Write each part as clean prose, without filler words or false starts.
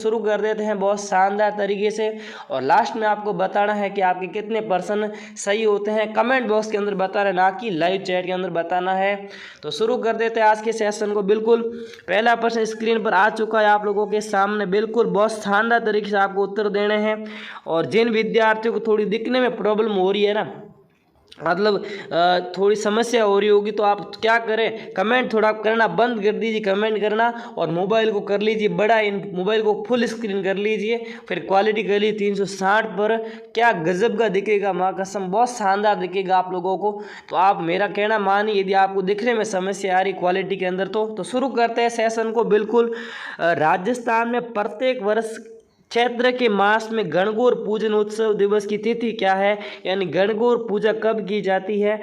शुरू कर देते हैं बहुत शानदार तरीके से। और लास्ट में आपको बताना है कि आपके कितने पर्सन सही होते हैं, कमेंट बॉक्स के अंदर बताना, ना कि लाइव चैट के अंदर बताना है। तो शुरू कर देते हैं आज के सेशन को। बिल्कुल पहला प्रश्न स्क्रीन पर आ चुका है आप लोगों के सामने। बिल्कुल बहुत शानदार तरीके से आपको उत्तर देने हैं। और जिन विद्यार्थियों को थोड़ी दिखने में प्रॉब्लम हो रही है ना, मतलब थोड़ी समस्या हो रही होगी, तो आप क्या करें, कमेंट थोड़ा करना बंद कर दीजिए, कमेंट करना, और मोबाइल को कर लीजिए बड़ा, इन मोबाइल को फुल स्क्रीन कर लीजिए, फिर क्वालिटी कर लीजिए 360 पर। क्या गजब का दिखेगा, माँ कसम बहुत शानदार दिखेगा आप लोगों को। तो आप मेरा कहना मानिए, यदि आपको दिखने में समस्या आ रही क्वालिटी के अंदर तो शुरू करते हैं सेशन को। बिल्कुल राजस्थान में प्रत्येक वर्ष चैत्र के मास में गणगौर पूजन उत्सव दिवस की तिथि क्या है, यानी गणगौर पूजा कब की जाती है।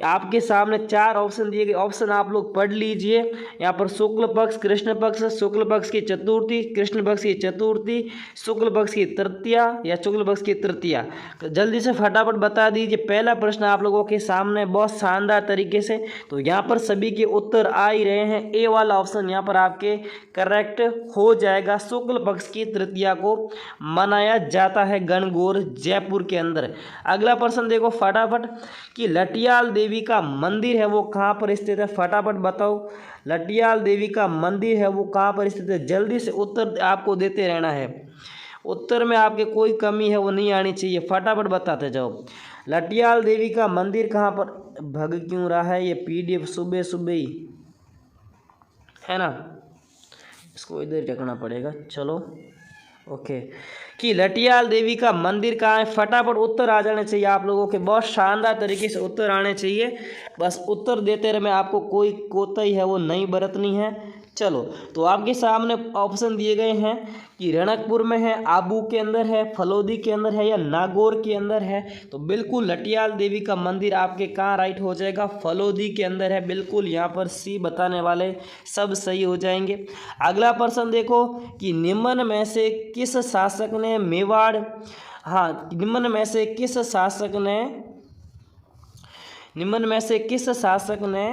आपके सामने 4 ऑप्शन दिए गए, ऑप्शन आप लोग पढ़ लीजिए। यहाँ पर शुक्ल पक्ष, कृष्ण पक्ष, शुक्ल पक्ष की चतुर्थी, कृष्ण पक्ष की चतुर्थी, शुक्ल पक्ष की तृतीया या शुक्ल पक्ष की तृतीया। जल्दी से फटाफट बता दीजिए। पहला प्रश्न आप लोगों के सामने बहुत शानदार तरीके से, तो यहाँ पर सभी के उत्तर आ ही रहे हैं। ए वाला ऑप्शन यहाँ पर आपके करेक्ट हो जाएगा। शुक्ल पक्ष की तृतीया को मनाया जाता है गणगौर जयपुर के अंदर। अगला प्रश्न देखो फटाफट कि लटियाल देवी का मंदिर है वो कहाँ पर स्थित है, फटाफट बताओ। लटियाल देवी का मंदिर है वो कहाँ पर स्थित है, जल्दी से उत्तर आपको देते रहना है। उत्तर में आपके कोई कमी है वो नहीं आनी चाहिए, फटाफट बताते जाओ। लटियाल देवी का मंदिर कहाँ पर, भग क्यों रहा है ये PDF सुबह सुबह ही, है ना, इसको इधर रखना पड़ेगा। चलो ओके, कि लटियाल देवी का मंदिर कहाँ है, फटाफट उत्तर आ जाने चाहिए आप लोगों के, बहुत शानदार तरीके से उत्तर आने चाहिए। बस उत्तर देते रहे, मैं आपको कोई कोताही है वो नहीं बरतनी है। चलो तो आपके सामने ऑप्शन दिए गए हैं कि रणकपुर में है, आबू के अंदर है, फलोदी के अंदर है या नागौर के अंदर है। तो बिल्कुल लटियाल देवी का मंदिर आपके कहाँ राइट हो जाएगा, फलोदी के अंदर है। बिल्कुल यहाँ पर सी बताने वाले सब सही हो जाएंगे। अगला प्रश्न देखो कि निम्न में से किस शासक ने मेवाड़, हाँ निम्न में से किस शासक ने, निम्न में से किस शासक ने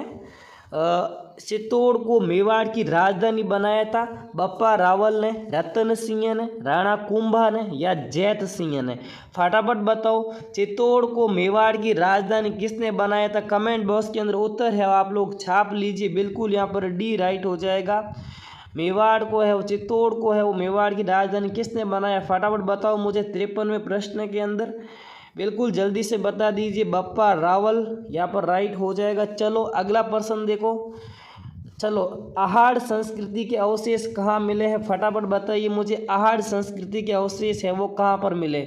चित्तौड़ को मेवाड़ की राजधानी बनाया था। बप्पा रावल ने, रतन सिंह ने, राणा कुंभा ने या जैत सिंह ने, फटाफट बताओ। चित्तौड़ को मेवाड़ की राजधानी किसने बनाया था, कमेंट बॉक्स के अंदर उत्तर है आप लोग छाप लीजिए। बिल्कुल यहाँ पर डी राइट हो जाएगा। मेवाड़ को है वो, चित्तौड़ को है वो मेवाड़ की राजधानी किसने बनाया, फटाफट बताओ मुझे 53वें प्रश्न के अंदर। बिल्कुल जल्दी से बता दीजिए, बप्पा रावल यहाँ पर राइट हो जाएगा। चलो अगला प्रश्न देखो। चलो आहार संस्कृति के अवशेष कहाँ मिले हैं, फटाफट बताइए मुझे। आहार संस्कृति के अवशेष है वो कहाँ पर मिले,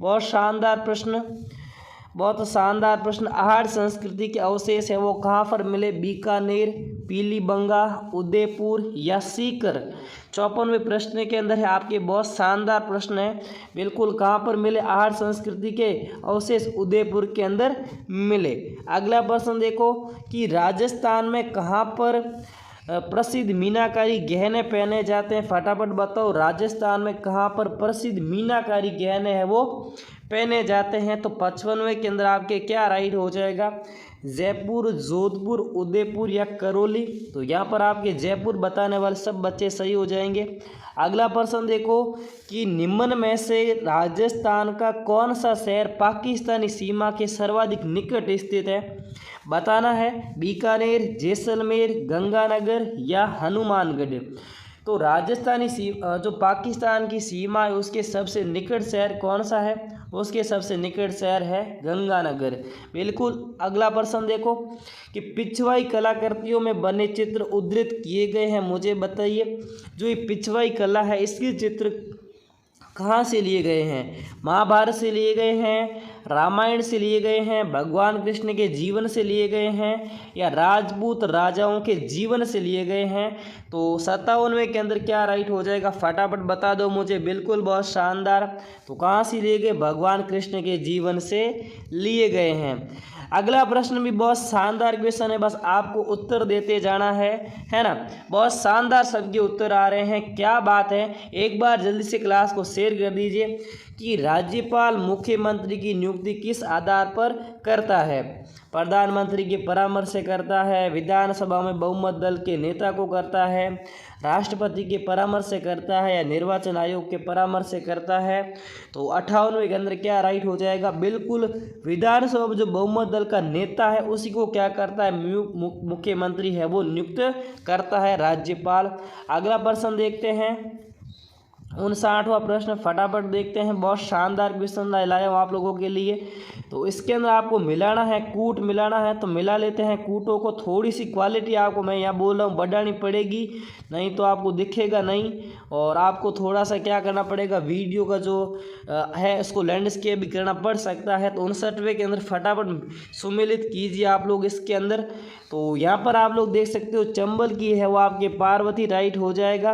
बहुत शानदार प्रश्न, बहुत शानदार प्रश्न। आहार संस्कृति के अवशेष है वो कहाँ पर मिले, बीकानेर, पीलीबंगा, उदयपुर या सीकर। 54वें प्रश्न के अंदर है आपके, बहुत शानदार प्रश्न है। बिल्कुल कहाँ पर मिले आहार संस्कृति के अवशेष, उदयपुर के अंदर मिले। अगला प्रश्न देखो कि राजस्थान में कहाँ पर प्रसिद्ध मीनाकारी गहने पहने जाते हैं, फटाफट बताओ। राजस्थान में कहाँ पर प्रसिद्ध मीनाकारी गहने हैं वो पहने जाते हैं। तो 55वें के अंदर आपके क्या राइट हो जाएगा, जयपुर, जोधपुर, उदयपुर या करौली। तो यहाँ पर आपके जयपुर बताने वाले सब बच्चे सही हो जाएंगे। अगला प्रश्न देखो कि निम्न में से राजस्थान का कौन सा शहर पाकिस्तानी सीमा के सर्वाधिक निकट स्थित है, बताना है। बीकानेर, जैसलमेर, गंगानगर या हनुमानगढ़। तो राजस्थानी जो पाकिस्तान की सीमा है उसके सबसे निकट शहर कौन सा है, उसके सबसे निकट शहर है गंगानगर। बिल्कुल अगला प्रश्न देखो कि पिछवाई कलाकृतियों में बने चित्र उद्धृत किए गए हैं, मुझे बताइए। जो ये पिछवाई कला है इसके चित्र कहाँ से लिए गए हैं, महाभारत से लिए गए हैं, रामायण से लिए गए हैं, भगवान कृष्ण के जीवन से लिए गए हैं या राजपूत राजाओं के जीवन से लिए गए हैं। तो 57वें के अंदर क्या राइट हो जाएगा, फटाफट बता दो मुझे। बिल्कुल बहुत शानदार। तो कहाँ से लिए गए, भगवान कृष्ण के जीवन से लिए गए हैं। अगला प्रश्न भी बहुत शानदार क्वेश्चन है, बस आपको उत्तर देते जाना है ना। बहुत शानदार सबके उत्तर आ रहे हैं, क्या बात है। एक बार जल्दी से क्लास को शेयर कर दीजिए कि राज्यपाल मुख्यमंत्री की नियुक्ति किस आधार पर करता है। प्रधानमंत्री के परामर्श से करता है, विधानसभा में बहुमत दल के नेता को करता है, राष्ट्रपति के परामर्श से करता है या निर्वाचन आयोग के परामर्श से करता है? तो 58वें के अंदर क्या राइट हो जाएगा? बिल्कुल विधानसभा में जो बहुमत दल का नेता है उसी को क्या करता है? मुख्यमंत्री है वो नियुक्त करता है राज्यपाल। अगला प्रश्न देखते हैं 59वां प्रश्न, फटाफट देखते हैं। बहुत शानदार क्वेश्चन लाया हूँ आप लोगों के लिए। तो इसके अंदर आपको मिलाना है, कूट मिलाना है, तो मिला लेते हैं कूटों को। थोड़ी सी क्वालिटी आपको मैं यहाँ बोल रहा हूँ बढ़ानी पड़ेगी, नहीं तो आपको दिखेगा नहीं। और आपको थोड़ा सा क्या करना पड़ेगा, वीडियो का जो है उसको लैंडस्केप भी करना पड़ सकता है। तो 59वें के अंदर फटाफट सुमेलित कीजिए आप लोग इसके अंदर। तो यहाँ पर आप लोग देख सकते हो चंबल की है वो आपके पार्वती राइट हो जाएगा,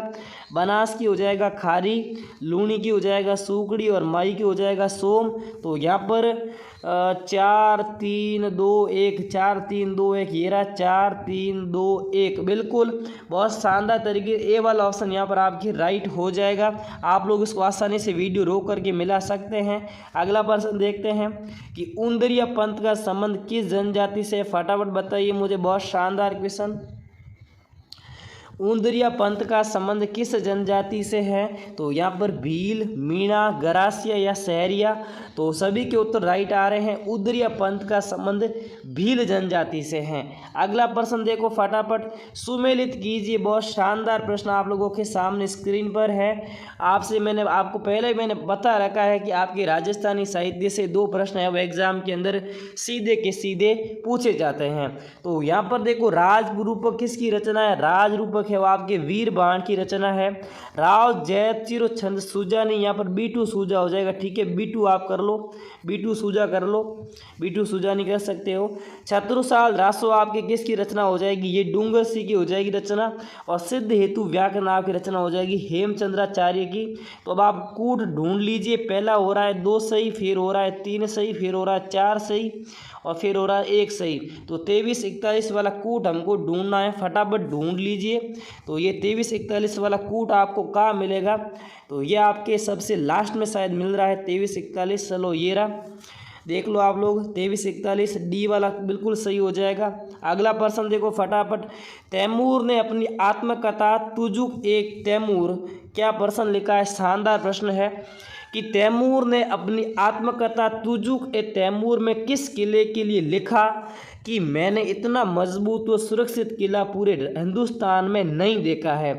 बनास की हो जाएगा खारी, लूणी की हो जाएगा सूकड़ी और माई की हो जाएगा सोम। तो यहाँ पर 4 3 2 1 4 3 2 1 ये रहा 4 3 2 1 बिल्कुल बहुत शानदार तरीके ए वाला ऑप्शन यहाँ पर आपकी राइट हो जाएगा। आप लोग इसको आसानी से वीडियो रोक करके मिला सकते हैं। अगला प्रश्न देखते हैं कि उंदरिया पंथ का संबंध किस जनजाति से? फटाफट बताइए मुझे, बहुत शानदार क्वेश्चन। उंदरिया पंथ का संबंध किस जनजाति से है? तो यहाँ पर भील, मीणा, गरासिया या सहरिया। तो सभी के उत्तर राइट आ रहे हैं। उंदरिया पंथ का संबंध भील जनजाति से है। अगला प्रश्न देखो फटाफट सुमेलित कीजिए। बहुत शानदार प्रश्न आप लोगों के सामने स्क्रीन पर है। आपको पहले मैंने बता रखा है कि आपके राजस्थानी साहित्य से 2 प्रश्न है वो एग्जाम के अंदर सीधे के सीधे पूछे जाते हैं। तो यहाँ पर देखो राजरूपक किसकी रचना है? राजरूपक है वो आपके वीर बाण की रचना है। राव जैत चिरो छंद सूजा नहीं, यहाँ पर B2 सूजा हो जाएगा। ठीक है, B2 आप कर लो, B2 सूजा कर लो, B2 सूजा नहीं कर सकते हो। छत्रसाल रासो आपके किसकी रचना हो जाएगी? ये डूंगर सिंह की हो जाएगी रचना। और सिद्ध हेतु व्याकरण आपकी रचना हो जाएगी हेमचंद्राचार्य की। तो अब आप कूट ढूंढ लीजिए। पहला हो रहा है 2 सही, फिर हो रहा है 3 सही, फिर हो रहा है 4 सही और फिर हो रहा है 1 सही। तो 23 41 वाला कूट हमको ढूंढना है, फटाफट ढूंढ लीजिए। तो ये 23 41 वाला कूट आपको कहाँ मिलेगा? तो ये आपके सबसे लास्ट में शायद मिल रहा है 23 41। चलो ये रहा, देख लो आप लोग 23 41 डी वाला बिल्कुल सही हो जाएगा। अगला प्रश्न देखो फटाफट। तैमूर ने अपनी आत्मकथा तुजुक एक तैमूर, क्या प्रश्न लिखा है? शानदार प्रश्न है कि तैमूर ने अपनी आत्मकथा तुजुक ए तैमूर में किस किले के लिए लिखा कि मैंने इतना मजबूत व सुरक्षित किला पूरे हिंदुस्तान में नहीं देखा है?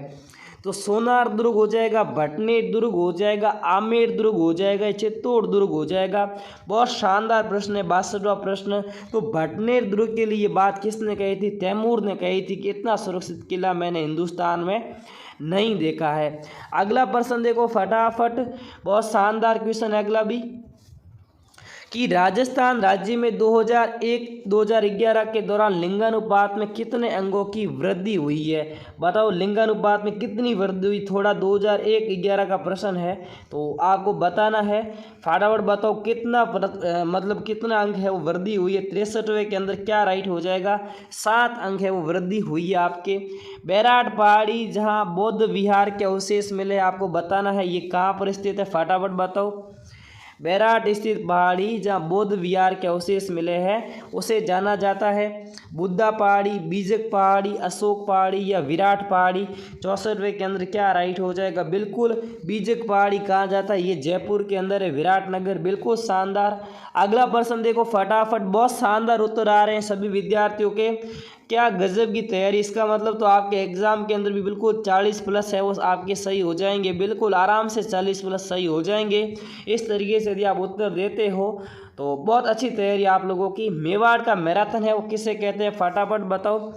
तो सोनार दुर्ग हो जाएगा, भटनेर दुर्ग हो जाएगा, आमेर दुर्ग हो जाएगा, चित्तौड़ दुर्ग हो जाएगा। बहुत शानदार प्रश्न है 62वां प्रश्न। तो भटनेर दुर्ग के लिए बात किसने कही थी? तैमूर ने कही थी कि इतना सुरक्षित किला मैंने हिंदुस्तान में नहीं देखा है। अगला प्रश्न देखो फटाफट, बहुत शानदार क्वेश्चन है अगला भी कि राजस्थान राज्य में 2001-2011 के दौरान लिंगानुपात में कितने अंगों की वृद्धि हुई है? बताओ लिंगानुपात में कितनी वृद्धि हुई? थोड़ा 2001-11 का प्रश्न है तो आपको बताना है। फटाफट बताओ कितना मतलब कितना अंक है वो वृद्धि हुई है? 63वें के अंदर क्या राइट हो जाएगा? 7 अंक है वो वृद्धि हुई है आपके। बैराट पहाड़ी जहाँ बौद्ध विहार के अवशेष मिले आपको बताना है ये कहाँ पर स्थित है? फटाफट बताओ। बैराट स्थित पहाड़ी जहाँ बौद्ध विहार के अवशेष मिले हैं उसे जाना जाता है बुद्धा पहाड़ी, बीजक पहाड़ी, अशोक पहाड़ी या विराट पहाड़ी। 64वें के अंदर क्या राइट हो जाएगा? बिल्कुल बीजक पहाड़ी कहा जाता है, ये जयपुर के अंदर है, विराटनगर। बिल्कुल शानदार। अगला प्रश्न देखो फटाफट, बहुत शानदार उत्तर आ रहे हैं सभी विद्यार्थियों के, क्या गजब की तैयारी। इसका मतलब तो आपके एग्ज़ाम के अंदर भी बिल्कुल 40+ है वो आपके सही हो जाएंगे, बिल्कुल आराम से 40+ सही हो जाएंगे। इस तरीके से यदि आप उत्तर देते हो तो बहुत अच्छी तैयारी आप लोगों की। मेवाड़ का मैराथन है वो किसे कहते हैं? फटाफट बताओ।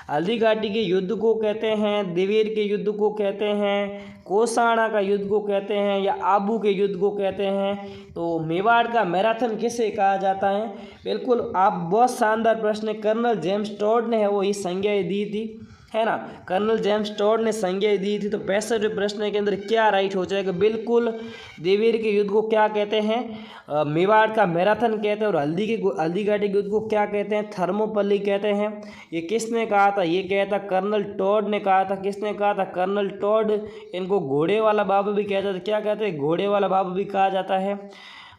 हल्दी घाटी के युद्ध को कहते हैं, देवेर के युद्ध को कहते हैं, कोसाणा का युद्ध को कहते हैं या आबू के युद्ध को कहते हैं? तो मेवाड़ का मैराथन किसे कहा जाता है? बिल्कुल आप बहुत शानदार प्रश्न, कर्नल जेम्स टॉड ने है वो ये संज्ञा दी थी, है ना। कर्नल जेम्स टॉड ने संज्ञा दी थी। तो 65वें प्रश्न के अंदर क्या राइट हो जाएगा? बिल्कुल देवेर के युद्ध को क्या कहते हैं? मेवाड़ का मैराथन कहते हैं। और हल्दी घाटी के युद्ध को क्या कहते हैं? थर्मोपल्ली कहते हैं। ये किसने कहा था? ये कहता कर्नल टॉड ने कहा था। किसने कहा था? Colonel Tod. इनको घोड़े वाला बाबू भी कहता था। क्या कहते हैं? घोड़े वाला बाबू भी कहा जाता है,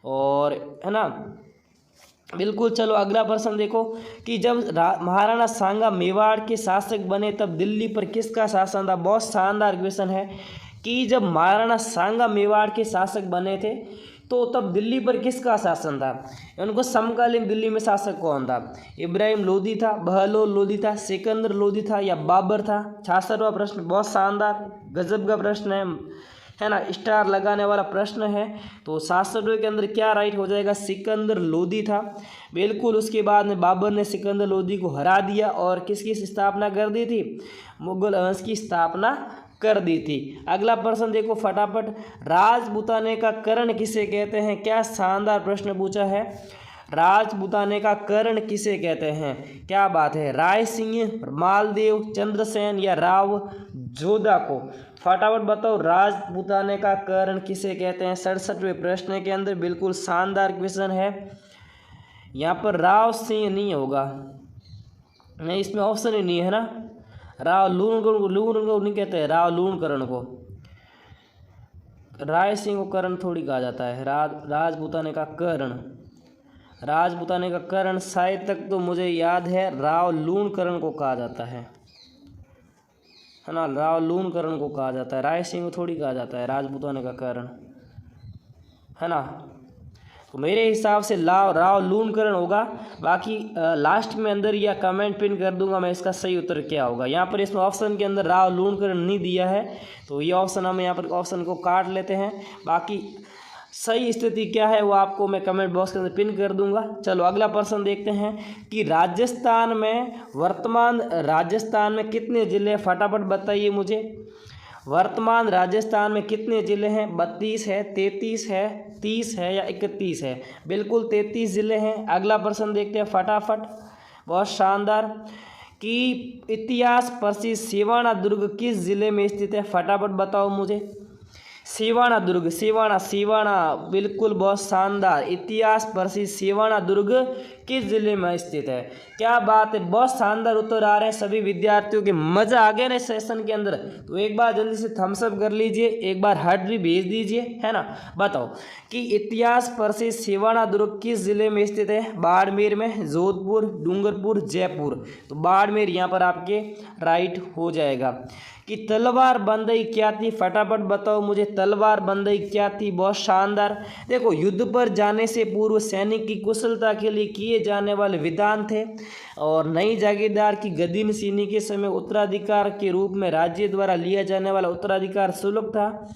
और है ना। बिल्कुल। चलो अगला प्रश्न देखो कि जब महाराणा सांगा मेवाड़ के शासक बने तब दिल्ली पर किसका शासन था। बहुत शानदार क्वेश्चन है कि जब महाराणा सांगा मेवाड़ के शासक बने थे तो तब दिल्ली पर किसका शासन था। उनको समकालीन दिल्ली में शासक कौन था। इब्राहिम लोदी था, बहलोल लोदी था, सिकंदर लोदी था या बाबर था। 66वां प्रश्न, बहुत शानदार गजब का प्रश्न है ना, स्टार लगाने वाला प्रश्न है। तो 66वें के अंदर क्या राइट हो जाएगा, सिकंदर लोदी था। बिल्कुल। उसके बाद में बाबर ने सिकंदर लोदी को हरा दिया और किसकी स्थापना कर दी थी, मुगल वंश की स्थापना कर दी थी। अगला प्रश्न देखो फटाफट, राजपूताने का कर्ण किसे कहते हैं। क्या शानदार प्रश्न पूछा है। राजपूताने का कर्ण किसे कहते हैं, क्या बात है। राय सिंह, मालदेव, चंद्रसेन या राव जोधा को। फटाफट बताओ राजपूताने का कर्ण किसे कहते हैं। 67वें प्रश्न के अंदर बिल्कुल शानदार क्वेश्चन है। यहाँ पर राव सिंह नहीं होगा, नहीं इसमें ऑप्शन ही नहीं है ना। राव लूणकरण को नहीं कहते हैं, राव लूणकरण को। राय सिंह को कर्ण थोड़ी कहा जाता है। राजपूताने का कर्ण, राजपूताने का कर्ण शायद तक तो मुझे याद है राव लूणकरण को कहा जाता है ना। राव लूणकरण को कहा जाता है, राय सिंह को थोड़ी कहा जाता है राजपूताने का कर्ण, है ना। तो मेरे हिसाब से राव लूणकरण होगा। बाकी लास्ट में अंदर या कमेंट पिन कर दूंगा मैं इसका सही उत्तर क्या होगा। यहाँ पर इसमें ऑप्शन के अंदर राव लूणकरण नहीं दिया है, तो ये ऑप्शन हम यहाँ पर ऑप्शन को काट लेते हैं। बाकी सही स्थिति क्या है वो आपको मैं कमेंट बॉक्स के अंदर पिन कर दूंगा। चलो अगला प्रश्न देखते हैं कि वर्तमान राजस्थान में कितने ज़िले, फटाफट बताइए मुझे। वर्तमान राजस्थान में कितने ज़िले हैं। 32 है, 33 है, 30 है या 31 है। बिल्कुल 33 ज़िले हैं। अगला प्रश्न देखते हैं फटाफट, बहुत शानदार, कि इतिहास प्रसिद्ध सिवाना दुर्ग किस ज़िले में स्थित है। फटाफट बताओ मुझे। सिवाना दुर्ग, सिवाना बिल्कुल, बहुत शानदार। इतिहास प्रसिद्ध सिवाना दुर्ग किस जिले में स्थित है। क्या बात है, बहुत शानदार उत्तर आ रहे हैं सभी विद्यार्थियों के। मज़ा आ गया ना सेशन के अंदर। तो एक बार जल्दी से थम्स अप कर लीजिए, एक बार हार्ट भी भेज दीजिए, है ना। बताओ कि इतिहास प्रसिद्ध सिवाना दुर्ग किस जिले में स्थित है। बाड़मेर में, जोधपुर, डूंगरपुर, जयपुर। तो बाड़मेर यहाँ पर आपके राइट हो जाएगा। कि तलवार बंदई क्या थी, फटाफट बताओ मुझे। तलवार बंदई क्या थी, बहुत शानदार। देखो, युद्ध पर जाने से पूर्व सैनिक की कुशलता के लिए किए जाने वाले विधान थे और नई जागीरदार की गद्दी नशीनी के समय उत्तराधिकार के रूप में राज्य द्वारा लिया जाने वाला उत्तराधिकार सुलभ था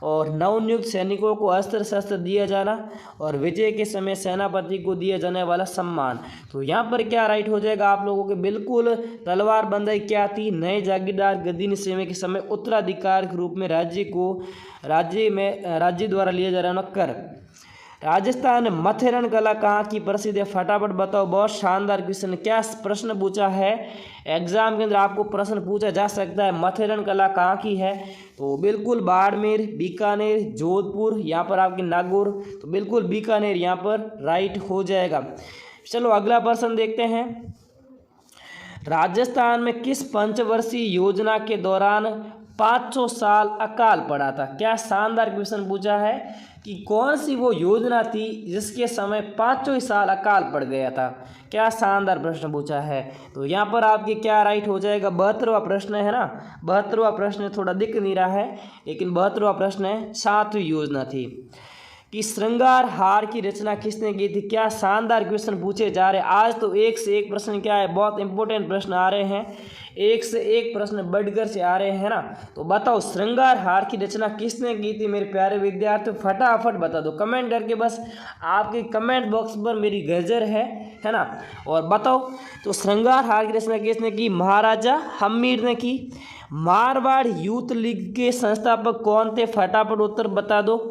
और नवनियुक्त सैनिकों को अस्त्र शस्त्र दिया जाना और विजय के समय सेनापति को दिया जाने वाला सम्मान। तो यहाँ पर क्या राइट हो जाएगा आप लोगों के। बिल्कुल, तलवार बंदई क्या थी, नए जागीरदार गद्दी नशीनी के समय उत्तराधिकार के रूप में राज्य द्वारा लिया जा रहा कर। राजस्थान में मथेरन कला कहाँ की प्रसिद्ध है, फटाफट बताओ। बहुत शानदार क्वेश्चन, क्या प्रश्न पूछा है एग्जाम के अंदर, आपको प्रश्न पूछा जा सकता है मथेरन कला कहाँ की है। तो बिल्कुल बाड़मेर, बीकानेर, जोधपुर, यहाँ पर आपके नागौर। तो बिल्कुल बीकानेर यहाँ पर राइट हो जाएगा। चलो अगला प्रश्न देखते हैं। राजस्थान में किस पंचवर्षीय योजना के दौरान 500 साल अकाल पड़ा था। क्या शानदार क्वेश्चन पूछा है कि कौन सी वो योजना थी जिसके समय 500 साल अकाल पड़ गया था। क्या शानदार प्रश्न पूछा है। तो यहाँ पर आपके क्या राइट हो जाएगा, 72वां प्रश्न है ना। 72वां प्रश्न थोड़ा दिख नहीं रहा है लेकिन 72वां प्रश्न है, 7वीं योजना थी कि श्रृंगार हार की रचना किसने की थी। क्या शानदार क्वेश्चन पूछे जा रहे हैं आज तो। एक से एक प्रश्न क्या है, बहुत इंपॉर्टेंट प्रश्न आ रहे हैं, एक से एक प्रश्न बढ़कर से आ रहे हैं ना। तो बताओ श्रृंगार हार की रचना किसने की थी मेरे प्यारे विद्यार्थियों, फटाफट बता दो कमेंट करके। बस आपके कमेंट बॉक्स पर मेरी गजर है ना। और बताओ तो श्रृंगार हार की रचना किसने की, महाराजा हम्मीर ने की। मारवाड़ यूथ लीग के संस्थापक कौन थे, फटाफट उत्तर बता दो।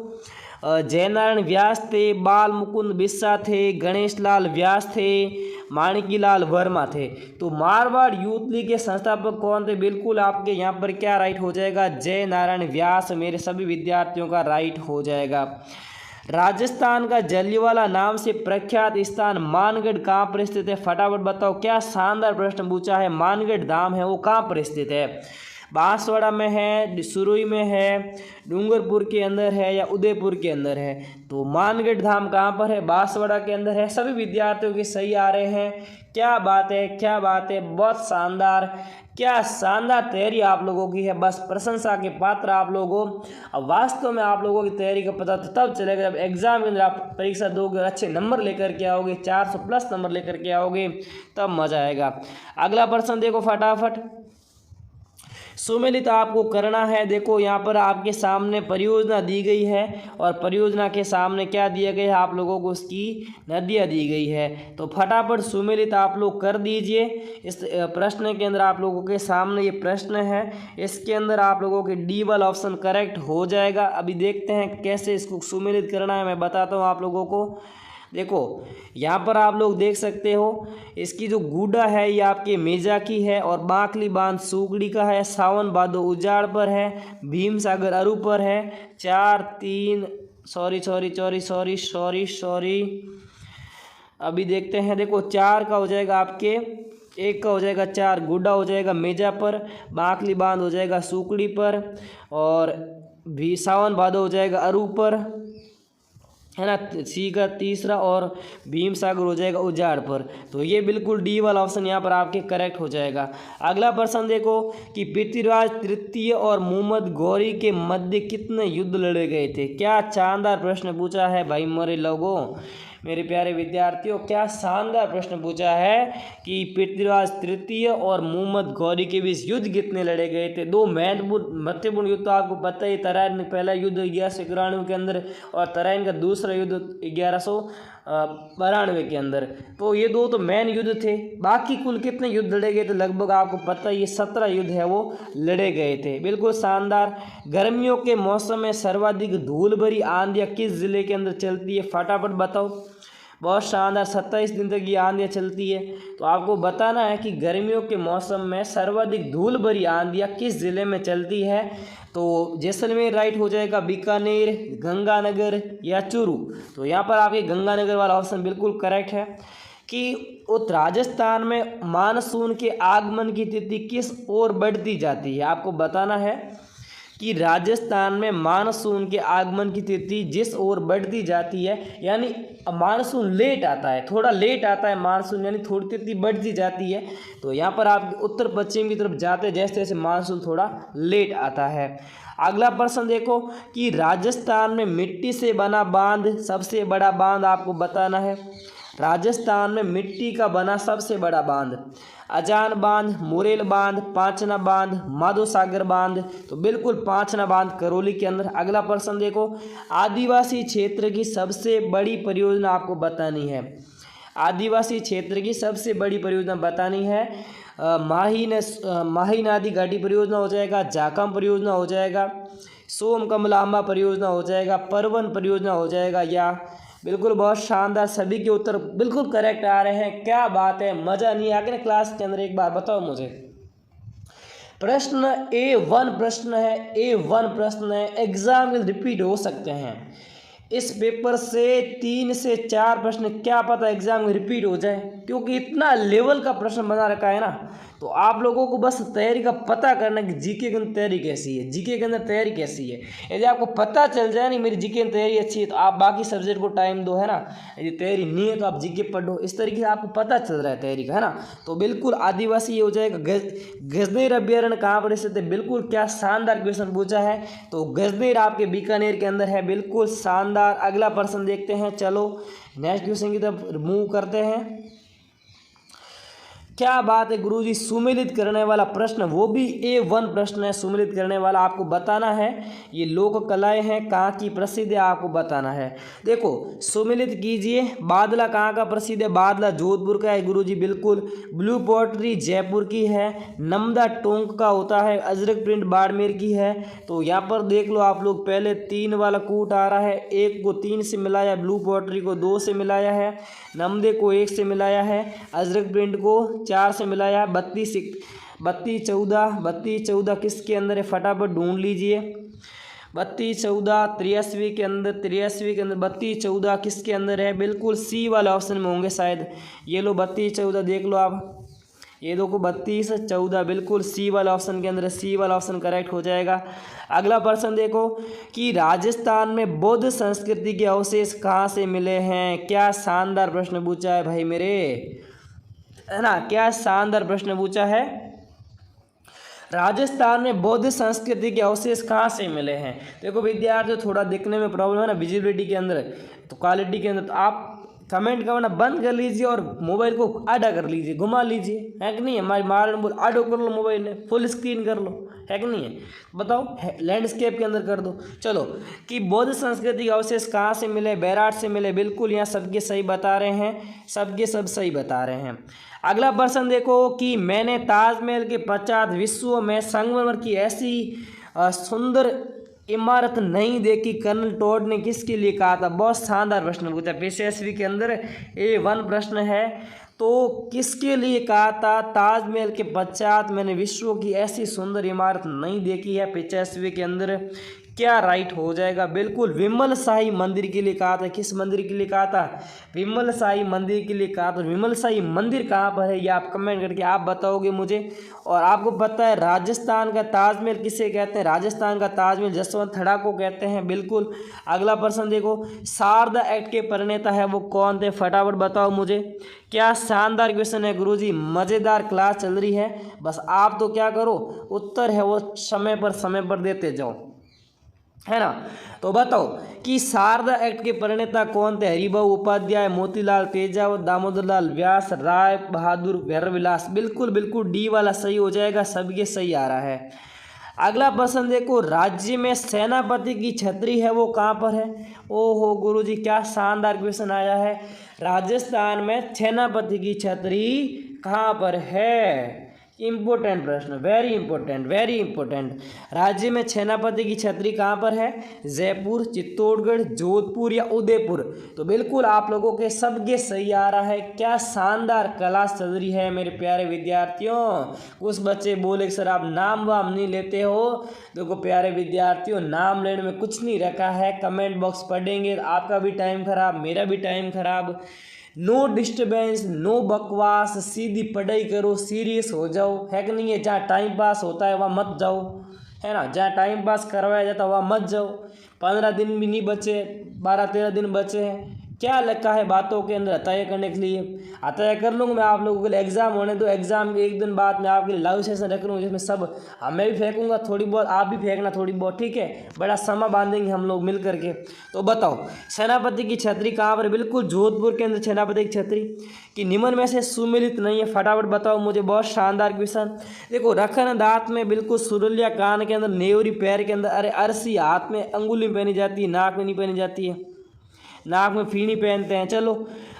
जयनारायण व्यास थे, बाल मुकुंद बिस्सा थे, गणेश लाल व्यास थे, माणिकीलाल वर्मा थे। तो मारवाड़ यूथ लीग के संस्थापक कौन थे, बिल्कुल आपके यहाँ पर क्या राइट हो जाएगा, जय नारायण व्यास मेरे सभी विद्यार्थियों का राइट हो जाएगा। राजस्थान का जलियांवाला नाम से प्रख्यात स्थान मानगढ़ कहाँ पर स्थित है, फटाफट बताओ। क्या शानदार प्रश्न पूछा है, मानगढ़ धाम है वो कहाँ पर स्थित है। बांसवाड़ा में है, सुरुई में है, डूंगरपुर के अंदर है या उदयपुर के अंदर है। तो मानगढ़ धाम कहाँ पर है? बांसवाड़ा के अंदर है। सभी विद्यार्थियों के सही आ रहे हैं। क्या बात है, क्या बात है, बहुत शानदार, क्या शानदार तैयारी आप लोगों की है, बस प्रशंसा के पात्र आप लोगों। अब वास्तव में आप लोगों की तैयारी का पता तो तब चलेगा जब एग्जाम के अंदर आप परीक्षा दोगे, अच्छे नंबर लेकर के आओगे, 400 प्लस नंबर लेकर के आओगे, तब मजा आएगा। अगला प्रश्न देखो फटाफट, सुमेलित आपको करना है। देखो यहाँ पर आपके सामने परियोजना दी गई है और परियोजना के सामने क्या दिया गया है आप लोगों को? उसकी नदियाँ दी गई है। तो फटाफट सुमेलित आप लोग कर दीजिए। इस प्रश्न के अंदर आप लोगों के सामने ये प्रश्न है, इसके अंदर आप लोगों के डी वाला ऑप्शन करेक्ट हो जाएगा। अभी देखते हैं कैसे इसको सुमेलित करना है, मैं बताता हूँ आप लोगों को। देखो यहाँ पर आप लोग देख सकते हो, इसकी जो गुडा है ये आपके मेजा की है और बांकली बांध सुगड़ी का है, सावन भादो उजाड़ पर है, भीम सागर अरु पर है, 4 3 सॉरी अभी देखते हैं। देखो 4 का हो जाएगा आपके, 1 का हो जाएगा 4 गुडा हो जाएगा मेजा पर, बांकली बांध हो जाएगा सुकड़ी पर और भी सावन भादो हो जाएगा अरु पर, है ना, सी का तीसरा, और भीम सागर हो जाएगा उजाड़ पर। तो ये बिल्कुल डी वाला ऑप्शन यहाँ पर आपके करेक्ट हो जाएगा। अगला प्रश्न देखो कि पृथ्वीराज तृतीय और मोहम्मद गौरी के मध्य कितने युद्ध लड़े गए थे? क्या शानदार प्रश्न पूछा है भाई मेरे लोगों, मेरे प्यारे विद्यार्थियों, क्या शानदार प्रश्न पूछा है कि पृथ्वीराज तृतीय और मोहम्मद गौरी के बीच युद्ध कितने लड़े गए थे? 2 महत्वपूर्ण युद्ध तो आपको पता ही, तराइन में पहला युद्ध 1191 के अंदर और तराइन का दूसरा युद्ध 1192 के अंदर। तो ये 2 तो मेन युद्ध थे। बाकी कुल कितने युद्ध लड़े गए थे लगभग आपको पता ही, 17 युद्ध है वो लड़े गए थे। बिल्कुल शानदार। गर्मियों के मौसम में सर्वाधिक धूल भरी आंधियाँ किस जिले के अंदर चलती है? फटाफट बताओ। बहुत शानदार, 27 दिन तक ये आंधियाँ चलती है। तो आपको बताना है कि गर्मियों के मौसम में सर्वाधिक धूल भरी आंधियाँ किस ज़िले में चलती है? तो जैसलमेर राइट हो जाएगा, बीकानेर, गंगानगर या चूरू। तो यहाँ पर आपके गंगानगर वाला ऑप्शन बिल्कुल करेक्ट है कि उत्तर राजस्थान में मानसून के आगमन की तिथि किस ओर बढ़ती जाती है? आपको बताना है कि राजस्थान में मानसून के आगमन की तिथि जिस ओर बढ़ती जाती है, यानी मानसून लेट आता है, थोड़ा लेट आता है मानसून, यानी थोड़ी तिथि बढ़ती जाती है। तो यहाँ पर आप उत्तर पश्चिम की तरफ जाते जैसे जैसे मानसून थोड़ा लेट आता है। अगला प्रश्न देखो कि राजस्थान में मिट्टी से बना बांध, सबसे बड़ा बांध आपको बताना है। राजस्थान में मिट्टी का बना सबसे बड़ा बांध, अजान बांध, मुरेल बांध, पांचना बांध, माधो सागर बांध। तो बिल्कुल पांचना बांध करौली के अंदर। अगला प्रश्न देखो, आदिवासी क्षेत्र की सबसे बड़ी परियोजना आपको बतानी है। आदिवासी क्षेत्र की सबसे बड़ी परियोजना बतानी है। माही नदी घाटी परियोजना हो जाएगा, जाखम परियोजना हो जाएगा, सोम कमलांबा परियोजना हो जाएगा, परवन परियोजना हो जाएगा, या बिल्कुल बहुत शानदार, सभी के उत्तर बिल्कुल करेक्ट आ रहे हैं। क्या बात है, मज़ा नहीं आ गया ना क्लास के अंदर? एक बार बताओ मुझे। प्रश्न A1 प्रश्न है, A1 प्रश्न है, एग्जाम में रिपीट हो सकते हैं। इस पेपर से 3 से 4 प्रश्न क्या पता एग्जाम में रिपीट हो जाए, क्योंकि इतना लेवल का प्रश्न बना रखा है ना। तो आप लोगों को बस तैयारी का पता करना कि जीके के अंदर तैयारी कैसी है, जीके के अंदर तैयारी कैसी है। यदि आपको पता चल जाए नहीं मेरी जीके की तैयारी अच्छी है, तो आप बाकी सब्जेक्ट को टाइम दो, है ना। यदि तैयारी नहीं है तो आप जीके पढ़ो, इस तरीके से आपको पता चल रहा है तैयारी का, है ना। तो बिल्कुल आदिवासी ये हो जाएगा। गजनेर अभ्यारण्य कहाँ पर स्थित है? बिल्कुल क्या शानदार क्वेश्चन पूछा है। तो गजनेर आपके बीकानेर के अंदर है, बिल्कुल शानदार। अगला प्रश्न देखते हैं, चलो नेक्स्ट क्वेश्चन की तरफ मूव करते हैं। क्या बात है गुरुजी, सुमेलित करने वाला प्रश्न, वो भी A1 प्रश्न है, सुमेलित करने वाला। आपको बताना है ये लोक कलाएं हैं कहाँ की प्रसिद्ध है, आपको बताना है। देखो सुमेलित कीजिए। बादला कहाँ का प्रसिद्ध है? बादला जोधपुर का है गुरुजी, बिल्कुल। ब्लू पॉटरी जयपुर की है। नमदा टोंक का होता है। अजरक प्रिंट बाड़मेर की है। तो यहाँ पर देख लो आप लोग, पहले 3 वाला कूट आ रहा है, 1 को 3 से मिलाया, ब्लू पॉटरी को 2 से मिलाया है, नमदे को 1 से मिलाया है, अजरक प्रिंट को 4 से मिलाया। 32 14 किसके अंदर है? फटाफट ढूंढ लीजिए। 32 14 83 के अंदर, 32 14 किसके अंदर है? बिल्कुल सी वाला ऑप्शन में होंगे शायद। ये लो 32 14 देख लो आप, ये दो को 32, 14 बिल्कुल सी वाला ऑप्शन के अंदर, सी वाला ऑप्शन करेक्ट हो जाएगा। अगला प्रश्न देखो कि राजस्थान में बौद्ध संस्कृति के अवशेष कहाँ से मिले हैं। क्या शानदार प्रश्न पूछा है भाई मेरे, है ना, क्या शानदार प्रश्न पूछा है। राजस्थान में बौद्ध संस्कृति के अवशेष कहाँ से मिले हैं। देखो विद्यार्थियों, थोड़ा दिखने में प्रॉब्लम है ना विजिबिलिटी के अंदर, तो क्वालिटी के अंदर, तो आप कमेंट करना बंद कर लीजिए और मोबाइल को आधा कर लीजिए, घुमा लीजिए, है कि नहीं है। हमारी मारन बोल आडो कर लो, मोबाइल ने फुल स्क्रीन कर लो, है कि नहीं है। बताओ लैंडस्केप के अंदर कर दो। चलो कि बौद्ध संस्कृति के अवशेष कहाँ से मिले, बैराट से मिले, बिल्कुल यहाँ सबके सही बता रहे हैं, सबके सब सही बता रहे हैं। अगला प्रश्न देखो कि मैंने ताजमहल के पश्चात विश्व में संगमरमर की ऐसी सुंदर इमारत नहीं देखी, कर्नल टॉड ने किसके लिए कहा था। बहुत शानदार प्रश्न पूछा, पीसीएसबी के अंदर A1 प्रश्न है। तो किसके लिए कहा था, ताजमहल के पश्चात मैंने विश्व की ऐसी सुंदर इमारत नहीं देखी है, पीसीएसबी के अंदर क्या राइट हो जाएगा। बिल्कुल विमल शाही मंदिर के लिए कहा था। किस मंदिर के लिए कहा था, विमल शाही मंदिर के लिए कहा था। विमल शाही मंदिर कहाँ पर है ये आप कमेंट करके आप बताओगे मुझे। और आपको पता है राजस्थान का ताजमहल किसे कहते हैं, राजस्थान का ताजमहल जसवंत थड़ा को कहते हैं, बिल्कुल। अगला प्रश्न देखो, शारदा एक्ट के प्रणेता है वो कौन थे, फटाफट बताओ मुझे। क्या शानदार क्वेश्चन है गुरुजी, मज़ेदार क्लास चल रही है, बस आप तो क्या करो, उत्तर है वो समय पर देते जाओ, है ना। तो बताओ कि शारदा एक्ट के प्रणेता कौन थे। हरिभाऊ उपाध्याय, मोतीलाल तेजावत, दामोदरलाल व्यास, राय बहादुर भैरविलास। बिल्कुल बिल्कुल डी वाला सही हो जाएगा, सबके सही आ रहा है। अगला प्रश्न देखो, राज्य में सेनापति की छतरी है वो कहाँ पर है। ओहो गुरुजी क्या शानदार क्वेश्चन आया है। राजस्थान में सेनापति की छतरी कहाँ पर है, इम्पोर्टेंट प्रश्न, वेरी इंपॉर्टेंट, वेरी इंपॉर्टेंट। राज्य में सेनापति की छतरी कहाँ पर है, जयपुर, चित्तौड़गढ़, जोधपुर या उदयपुर। तो बिल्कुल आप लोगों के सबके सही आ रहा है। क्या शानदार क्लास चल रही है मेरे प्यारे विद्यार्थियों। कुछ बच्चे बोले सर आप नाम वाम नहीं लेते हो। देखो प्यारे विद्यार्थियों, नाम लेने में कुछ नहीं रखा है, कमेंट बॉक्स पढ़ेंगे, आपका भी टाइम खराब, मेरा भी टाइम खराब। नो डिस्टर्बेंस, नो बकवास, सीधी पढ़ाई करो, सीरियस हो जाओ, है कि नहीं है। जहाँ टाइम पास होता है वहाँ मत जाओ, है ना, जहाँ टाइम पास करवाया जाता है वहाँ मत जाओ। 15 दिन भी नहीं बचे, 12-13 दिन बचे हैं, क्या लिखा है बातों के अंदर अतः करने के लिए। अतः कर लूँगा मैं आप लोगों के लिए, एग्जाम होने दो, एग्जाम के एक दिन बाद मैं आपके लिए लाइव सेशन रख लूँगा जिसमें सब मैं भी फेंकूंगा थोड़ी बहुत, आप भी फेंकना थोड़ी बहुत, ठीक है। बड़ा समा बांधेंगे हम लोग मिल करके। तो बताओ सेनापति की छतरी कहाँ पर, बिल्कुल जोधपुर के अंदर सेनापति की छतरी कि निम्न में से सुमेलित नहीं है, फटाफट बताओ मुझे। बहुत शानदार क्वेश्चन। देखो रखन दांत में बिल्कुल, सुरुलिया कान के अंदर, नेवरी पैर के अंदर, अरे अरसी हाथ में अंगुली में पहनी जाती है, नाक में नहीं पहनी जाती है, नाक में फीनी पहनते हैं। चलो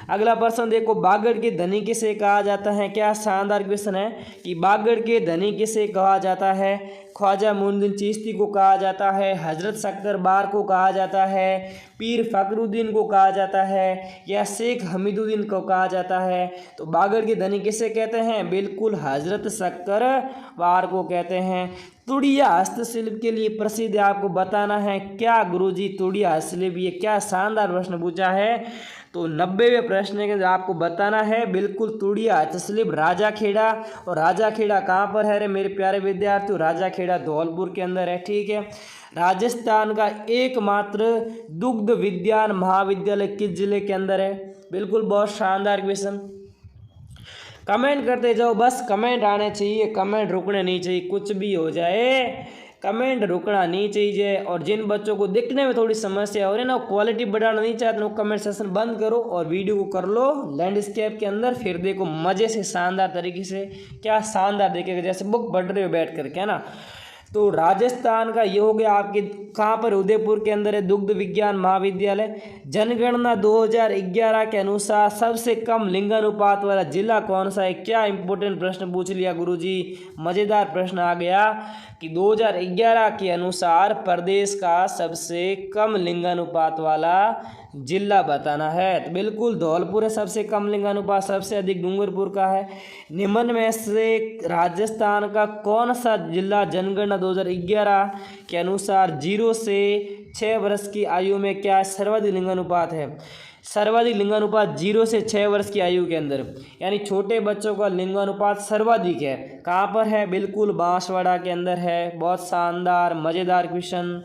अगला प्रश्न देखो, बागड़ के धनी किसे कहा जाता है। क्या शानदार क्वेश्चन है कि बागड़ के धनी किसे कहा जाता है। ख्वाजा मुइनुद्दीन चिश्ती को कहा जाता है, हजरत शक्करबार को कहा जाता है, पीर फखरुद्दीन को कहा जाता है या शेख हमीदुद्दीन को कहा जाता है। तो बागड़ के धनी किसे कहते हैं, बिल्कुल हजरत शक्करबार को कहते हैं। तुड़िया हस्तशिल्प के लिए प्रसिद्ध है, आपको बताना है क्या गुरुजी तुड़िया हस्तशिल्प, ये क्या शानदार प्रश्न पूछा है। तो 90वें प्रश्न के अंदर आपको बताना है बिल्कुल तुड़िया हस्तशिल्प राजाखेड़ा। और राजाखेड़ा कहाँ पर है रे मेरे प्यारे विद्यार्थियों, राजाखेड़ा धौलपुर के अंदर है, ठीक है। राजस्थान का एकमात्र दुग्ध विज्ञान महाविद्यालय किस जिले के अंदर है, बिल्कुल बहुत शानदार क्वेश्चन। कमेंट करते जाओ, बस कमेंट आने चाहिए, कमेंट रुकने नहीं चाहिए, कुछ भी हो जाए कमेंट रुकना नहीं चाहिए। और जिन बच्चों को दिखने में थोड़ी समस्या हो रही है ना, क्वालिटी बढ़ाना नहीं चाहते ना, कमेंट सेशन बंद करो और वीडियो को कर लो लैंडस्केप के अंदर, फिर देखो मज़े से शानदार तरीके से, क्या शानदार देखेगा जैसे बुक पढ़ रहे हो बैठ करके, है ना। तो राजस्थान का ये हो गया आपके कहाँ पर, उदयपुर के अंदर है दुग्ध विज्ञान महाविद्यालय। जनगणना 2011 के अनुसार सबसे कम लिंगानुपात वाला जिला कौन सा है। क्या इंपॉर्टेंट प्रश्न पूछ लिया गुरुजी, मज़ेदार प्रश्न आ गया कि 2011 के अनुसार प्रदेश का सबसे कम लिंगानुपात वाला जिला बताना है। तो बिल्कुल धौलपुर है सबसे कम लिंगानुपात, सबसे अधिक डूंगरपुर का है। निम्न में से राजस्थान का कौन सा जिला जनगणना 2011 के अनुसार 0 से 6 वर्ष की आयु में क्या सर्वाधिक लिंगानुपात है। सर्वाधिक लिंगानुपात 0 से 6 वर्ष की आयु के अंदर, यानी छोटे बच्चों का लिंगानुपात सर्वाधिक है। कहाँ पर है? बिल्कुल बांसवाड़ा के अंदर है। बहुत शानदार मज़ेदार क्वेश्चन।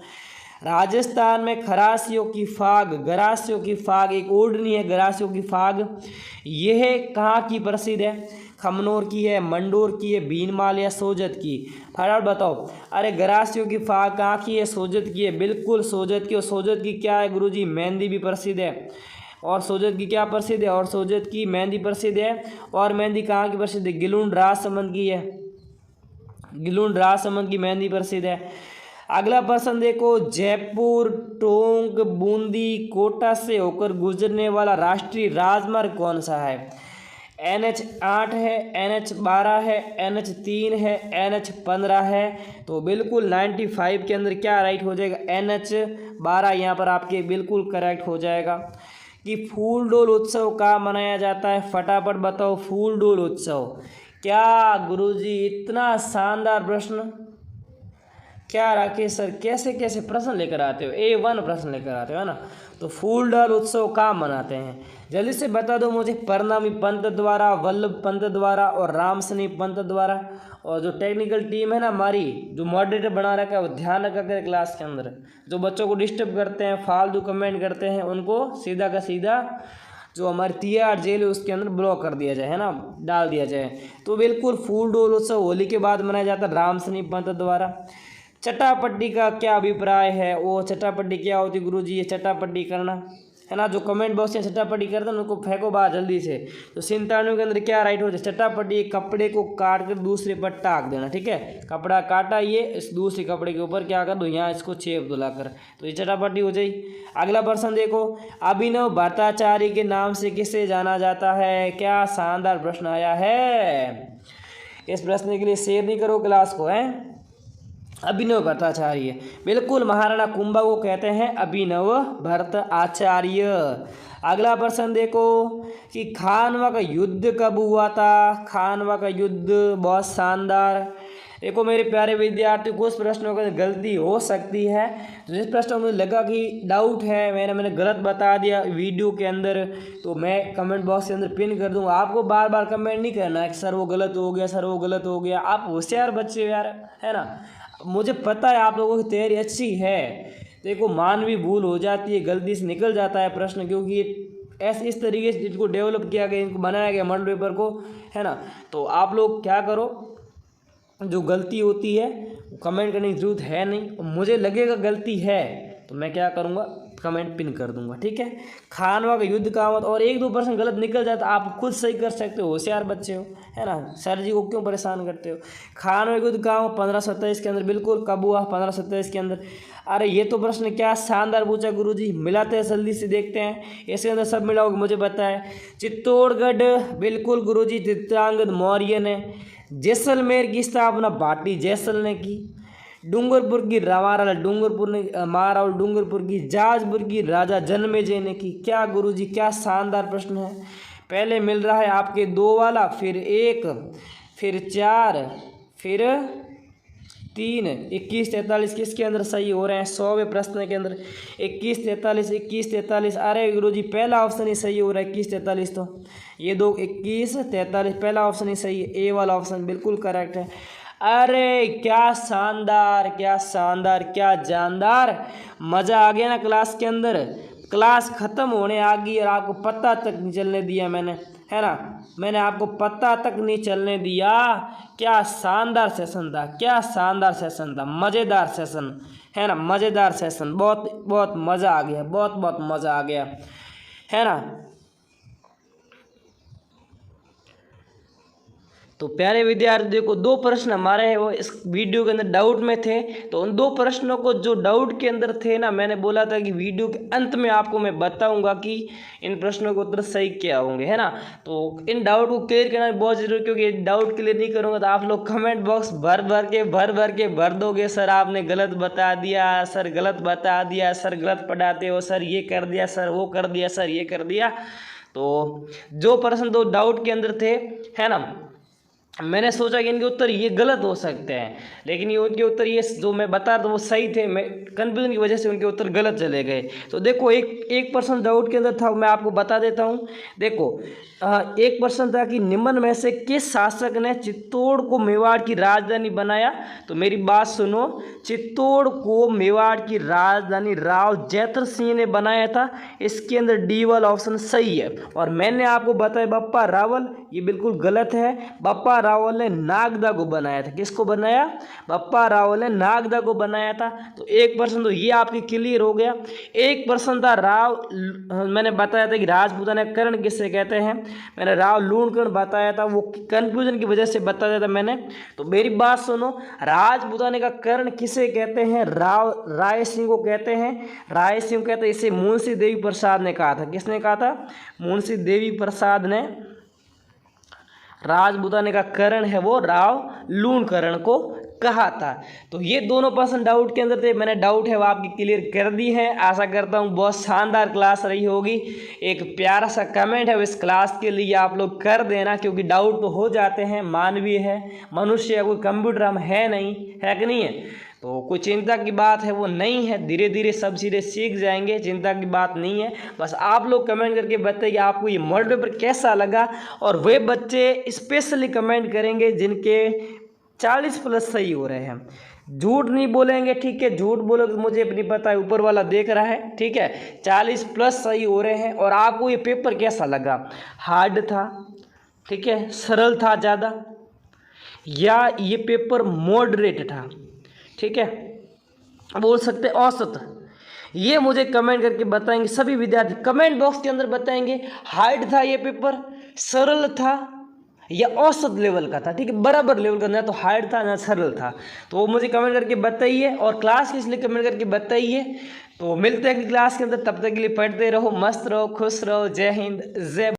राजस्थान में खरासियों की फाग, गरासियों की फाग एक ओढ़नी है, गरासियों की फाग, यह कहाँ की प्रसिद्ध है? खमनोर की है, मंडोर की है, भीनमाल या सोजत की? फटाफट बताओ। अरे गरासियों की फाग कहाँ की है? सोजत की है, बिल्कुल सोजत की। और सोजत की क्या है गुरुजी? मेहंदी भी प्रसिद्ध है। और सोजत की क्या प्रसिद्ध है? और सोजत की मेहंदी प्रसिद्ध है। और मेहंदी कहाँ की प्रसिद्ध है? गिलुंड राजसमंद की है, गिलुंड राजसमंद की मेहंदी प्रसिद्ध है। अगला प्रश्न देखो, जयपुर, टोंक, बूंदी, कोटा से होकर गुजरने वाला राष्ट्रीय राजमार्ग कौन सा है? NH8 है, NH12 है, NH3 है, NH15 है? तो बिल्कुल 95 के अंदर क्या राइट हो जाएगा? NH12 यहाँ पर आपके बिल्कुल करेक्ट हो जाएगा। कि फूल डोल उत्सव कहाँ मनाया जाता है? फटाफट बताओ। फूल डोल उत्सव क्या गुरुजी? इतना शानदार प्रश्न, क्या राकेश सर कैसे कैसे प्रश्न लेकर आते हो? A1 प्रश्न लेकर आते हो, है ना। तो फूल डाल उत्सव कहाँ मनाते हैं? जल्दी से बता दो मुझे। परनामी पंत द्वारा, वल्लभ पंत द्वारा और रामसनी पंत द्वारा। और जो टेक्निकल टीम है ना हमारी, जो मॉडरेटर बना रखा है, वो ध्यान रखा करे क्लास के अंदर। जो बच्चों को डिस्टर्ब करते हैं, फालतू कमेंट करते हैं, उनको सीधा का सीधा जो हमारी तिहाड़ जेल है उसके अंदर ब्लॉक कर दिया जाए, है ना, डाल दिया जाए। तो बिल्कुल फूल डोल उत्सव होली के बाद मनाया जाता है रामसनी पंत द्वारा। चटापट्टी का क्या अभिप्राय है? वो चटापट्टी क्या होती गुरुजी? ये चटापट्टी करना, है ना। जो कमेंट बॉक्स में चटापट्टी करते हैं उनको फेंको बाहर जल्दी से। तो 97 के अंदर क्या राइट हो जाए? चटापट्टी कपड़े को काट कर दूसरे पर टाक देना, ठीक है। कपड़ा काटा, ये इस दूसरे कपड़े के ऊपर क्या कर दो? यहाँ इसको छेप दो लाकर, तो ये चटापट्टी हो जाए। अगला प्रश्न देखो, अभिनव भट्टाचार्य के नाम से किसे जाना जाता है? क्या शानदार प्रश्न आया है। इस प्रश्न के लिए शेयर नहीं करो क्लास को, है। अभिनव भट्टाचार्य, बिल्कुल महाराणा कुंभा को कहते हैं अभिनव भट्टाचार्य। अगला प्रश्न देखो कि खानवा का युद्ध कब हुआ था? खानवा का युद्ध, बहुत शानदार। देखो मेरे प्यारे विद्यार्थी, कुछ प्रश्नों में गलती हो सकती है। तो जिस प्रश्न में मुझे लगा कि डाउट है, मैंने गलत बता दिया वीडियो के अंदर, तो मैं कमेंट बॉक्स के अंदर पिन कर दूंगा। आपको बार बार कमेंट नहीं करना है कि सर वो गलत हो गया, सर वो गलत हो गया। आप होशियार बच्चे यार, है ना। मुझे पता है आप लोगों की तैयारी अच्छी है। देखो मानवीय भूल हो जाती है, गलती से निकल जाता है प्रश्न, क्योंकि ऐसे इस तरीके से इनको डेवलप किया गया, इनको बनाया गया मॉडल पेपर को, है ना। तो आप लोग क्या करो, जो गलती होती है कमेंट करने की जरूरत है नहीं। मुझे लगेगा गलती है तो मैं क्या करूँगा, कमेंट पिन कर दूंगा, ठीक है। खानवा का युद्ध का मत, और 1-2 प्रश्न गलत निकल जाता आप खुद सही कर सकते हो, होशियार बच्चे हो, है ना। सर जी को क्यों परेशान करते हो। खानवा का युद्ध कहाँ हुआ? 1527 के अंदर, बिल्कुल। कब हुआ? 1527 के अंदर। अरे ये तो प्रश्न क्या शानदार पूछा गुरुजी। मिलाते हैं, जल्दी से देखते हैं इसके अंदर सब मिलाओगे मुझे बताए। चित्तौड़गढ़, बिल्कुल गुरुजी, चित्रांगद मौर्य ने। जैसलमेर की स्थापना भाटी जैसल ने की। डूंगरपुर की महाराणा डूंगरपुर ने, महाराणा डूंगरपुर की। जाजपुर की राजा जन्मेजय ने की। क्या गुरुजी, क्या शानदार प्रश्न है। पहले मिल रहा है आपके 2 वाला, फिर 1, फिर 4, फिर 3। 21, 43 किसके अंदर सही हो रहे हैं? 100वें प्रश्न के अंदर 21, 43, 21, 43। अरे गुरुजी पहला ऑप्शन ही सही हो रहा है, 21, 43। तो ये 2, 21, 43, पहला ऑप्शन ही सही है, ए वाला ऑप्शन बिल्कुल करेक्ट है। अरे क्या शानदार, क्या शानदार, क्या जानदार, मज़ा आ गया ना क्लास के अंदर। क्लास ख़त्म होने आ गई और आपको पता तक नहीं चलने दिया मैंने, है ना। मैंने आपको पता तक नहीं चलने दिया। क्या शानदार सेशन था, क्या शानदार सेशन था, मज़ेदार सेशन, है ना, मज़ेदार सेशन। बहुत बहुत मज़ा आ गया, बहुत बहुत मज़ा आ गया, है ना। तो प्यारे विद्यार्थी देखो 2 प्रश्न हमारे हैं वो इस वीडियो के अंदर डाउट में थे। तो उन 2 प्रश्नों को जो डाउट के अंदर थे ना, मैंने बोला था कि वीडियो के अंत में आपको मैं बताऊंगा कि इन प्रश्नों के उत्तर सही क्या होंगे, है ना। तो इन डाउट को क्लियर करना बहुत जरूरी, क्योंकि डाउट क्लियर नहीं करूँगा तो आप लोग कमेंट बॉक्स भर दोगे, सर आपने गलत बता दिया, सर गलत बता दिया, सर गलत पढ़ाते हो, सर ये कर दिया, सर वो कर दिया, सर ये कर दिया। तो जो प्रश्न 2 डाउट के अंदर थे, है ना, मैंने सोचा कि इनके उत्तर ये गलत हो सकते हैं, लेकिन ये उनके उत्तर ये जो मैं बता रहा था वो सही थे। मैं कन्फ्यूजन की वजह से उनके उत्तर गलत चले गए। तो देखो, एक पर्सन डाउट के अंदर था, मैं आपको बता देता हूँ। देखो, एक पर्सन था कि निम्न में से किस शासक ने चित्तौड़ को मेवाड़ की राजधानी बनाया। तो मेरी बात सुनो, चित्तौड़ को मेवाड़ की राजधानी राव जयद्रथ सिंह ने बनाया था। इसके अंदर डी वाला ऑप्शन सही है। और मैंने आपको बताया बप्पा रावल, ये बिल्कुल गलत है। बप्पा रावल ने नागदा को बनाया था। किसको बनाया? बप्पा रावल ने नागदा को बनाया था। तो 1% तो ये आपकी क्लियर हो गया। 1% था मैंने बताया था कि राजपूताना कर्ण किसे कहते हैं। मैंने राव लूणकर्ण बताया था, वो कंफ्यूजन की वजह से बताया था मैंने। तो मेरी बात सुनो, राजपूताना का कर्ण किसे कहते हैं? राय सिंह को कहते हैं। राय सिंह कहते हैं, इसे मुंशी देवी प्रसाद ने कहा था। किसने कहा था? मुंशी देवी प्रसाद ने राजपूताना का कर्ण है वो राव लूणकर्ण को कहा था। तो ये दोनों पर्सन डाउट के अंदर थे। मैंने डाउट है वो आपकी क्लियर कर दी है। आशा करता हूँ बहुत शानदार क्लास रही होगी। एक प्यारा सा कमेंट है इस क्लास के लिए आप लोग कर देना, क्योंकि डाउट तो हो जाते हैं, मानवीय है, मनुष्य है, कोई कंप्यूटर हम है नहीं, है कि नहीं है। तो कोई चिंता की बात है वो नहीं है, धीरे धीरे सब चीज़ें सीख जाएंगे, चिंता की बात नहीं है। बस आप लोग कमेंट करके बताइए आपको ये मॉडल पेपर कैसा लगा। और वे बच्चे स्पेशली कमेंट करेंगे जिनके 40+ सही हो रहे हैं। झूठ नहीं बोलेंगे, ठीक है? झूठ बोलोगे तो मुझे नहीं पता है, ऊपर वाला देख रहा है, ठीक है? 40+ सही हो रहे हैं। और आपको ये पेपर कैसा लगा? हार्ड था, ठीक है, सरल था ज़्यादा, या ये पेपर मॉडरेट था, ठीक है, बोल सकते औसत? ये मुझे कमेंट करके बताएंगे। सभी विद्यार्थी कमेंट बॉक्स के अंदर बताएंगे हार्ड था ये पेपर, सरल था, या औसत लेवल का था, ठीक है, बराबर लेवल का, ना तो हार्ड था ना सरल था। तो वो मुझे कमेंट करके बताइए। और क्लास किस लिए कमेंट करके बताइए। तो मिलते हैं क्लास के अंदर, तब तक के लिए पढ़ते रहो, मस्त रहो, खुश रहो। जय हिंद, जय